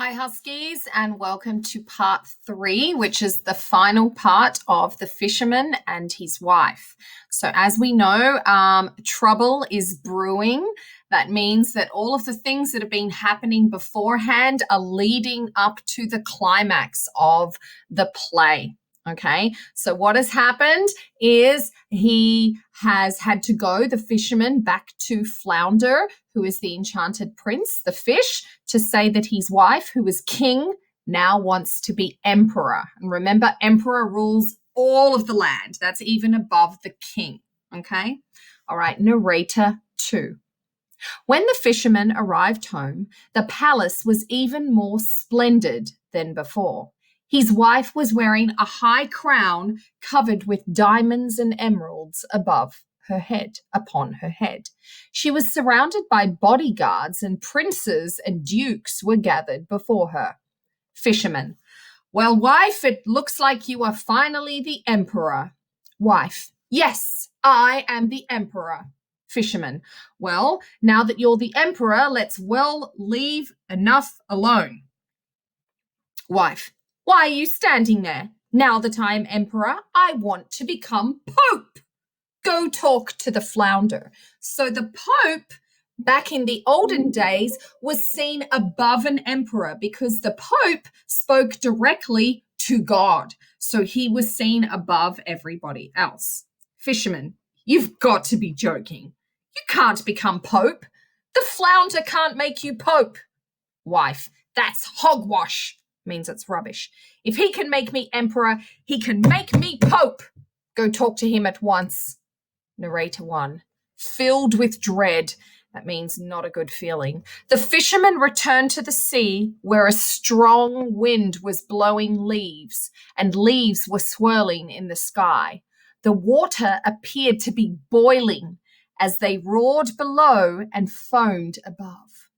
Hi, Huskies, and welcome to part 3, which is the final part of The Fisherman and His Wife. So, as we know, trouble is brewing. That means that all of the things that have been happening beforehand are leading up to the climax of the play. Okay, so what has happened is he has had to go, the fisherman, back to Flounder, who is the enchanted prince, the fish, to say that his wife, who is king, now wants to be emperor. And remember, emperor rules all of the land. That's even above the king. Okay? All right, narrator 2. When the fisherman arrived home, the palace was even more splendid than before. His wife was wearing a high crown covered with diamonds and emeralds upon her head. She was surrounded by bodyguards, and princes and dukes were gathered before her. Fisherman: Well, wife, it looks like you are finally the emperor. Wife: Yes, I am the emperor. Fisherman: Well, now that you're the emperor, let's leave enough alone. Wife: Why are you standing there? Now that I am emperor, I want to become pope. Go talk to the Flounder. So the pope, back in the olden days, was seen above an emperor because the pope spoke directly to God. So he was seen above everybody else. Fisherman: You've got to be joking. You can't become pope. The Flounder can't make you pope. Wife: That's hogwash. Means it's rubbish. If he can make me emperor, he can make me pope. Go talk to him at once. Narrator 1. Filled with dread, that means not a good feeling, the fisherman returned to the sea, where a strong wind was blowing leaves, and leaves were swirling in the sky. The water appeared to be boiling as they roared below and foamed above.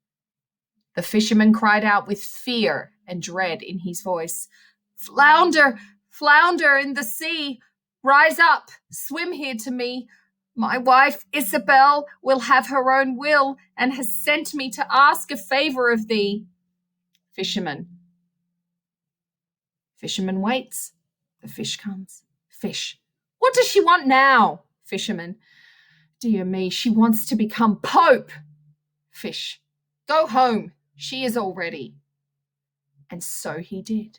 The fisherman cried out with fear and dread in his voice, Flounder, flounder in the sea, rise up, swim here to me. My wife Isabel will have her own will, and has sent me to ask a favor of thee. Fisherman. Fisherman waits. The fish comes. Fish. What does she want now? Fisherman. Dear me, she wants to become pope. Fish. Go home. She is all ready. And so he did.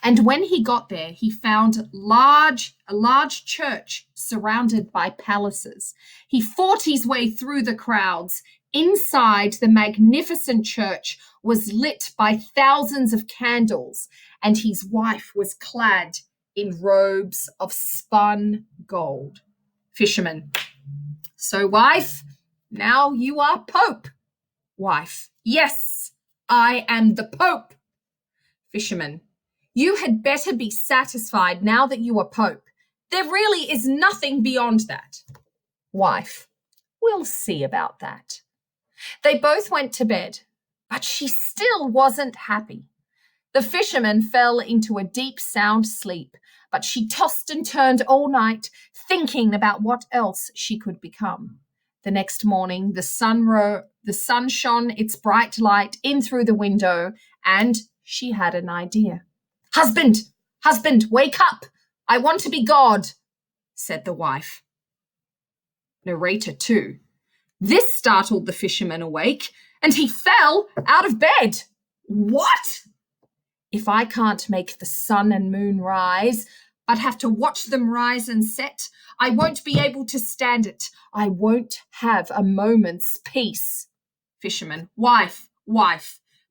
And when he got there, he found a large church surrounded by palaces. He fought his way through the crowds. Inside, the magnificent church was lit by thousands of candles, and his wife was clad in robes of spun gold. Fisherman. So, wife, now you are pope. Wife. Yes, I am the pope. Fisherman. You had better be satisfied now that you are pope. There really is nothing beyond that. Wife. We'll see about that. They both went to bed, but she still wasn't happy. The fisherman fell into a deep, sound sleep, but she tossed and turned all night, thinking about what else she could become. The next morning, the sun shone its bright light in through the window, and she had an idea. Husband, wake up! I want to be God, said the wife. Narrator 2. This startled the fisherman awake, and he fell out of bed. What? If I can't make the sun and moon rise, but have to watch them rise and set, I won't be able to stand it. I won't have a moment's peace. Fisherman. Wife.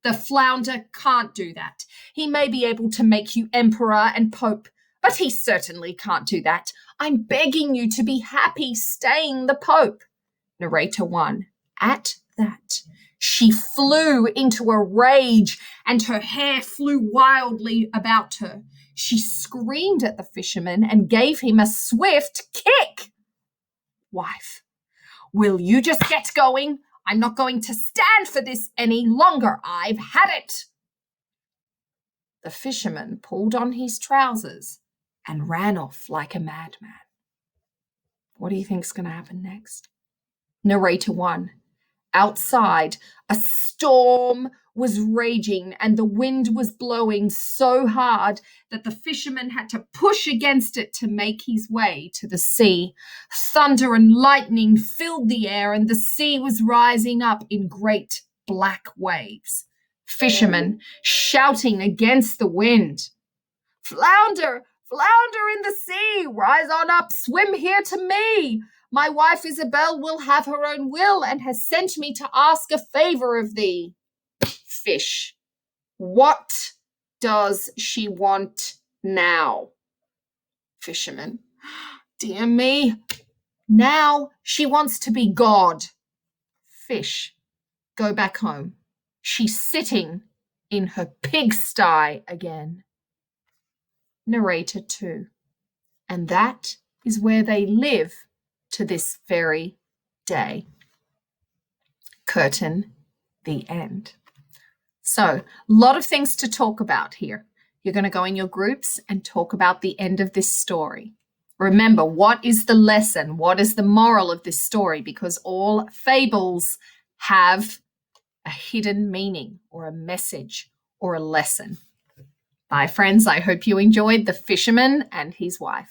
The Flounder can't do that. He may be able to make you emperor and pope, but he certainly can't do that. I'm begging you to be happy staying the pope. Narrator 1. At that, she flew into a rage, and her hair flew wildly about her. She screamed at the fisherman and gave him a swift kick. Wife. Will you just get going? I'm not going to stand for this any longer. I've had it. The fisherman pulled on his trousers and ran off like a madman. What do you think's going to happen next? Narrator 1. Outside, a storm was raging and the wind was blowing so hard that the fisherman had to push against it to make his way to the sea. Thunder and lightning filled the air, and the sea was rising up in great black waves. Fisherman shouting against the wind, "Flounder, flounder in the sea, rise on up, swim here to me. My wife Isabel will have her own will and has sent me to ask a favor of thee." Fish, what does she want now? Fisherman, dear me, now she wants to be God. Fish, go back home. She's sitting in her pigsty again. Narrator 2. And that is where they live to this very day. Curtain, the end. So, a lot of things to talk about here. You're going to go in your groups and talk about the end of this story. Remember, what is the lesson? What is the moral of this story? Because all fables have a hidden meaning or a message or a lesson. Bye, friends. I hope you enjoyed The Fisherman and His Wife.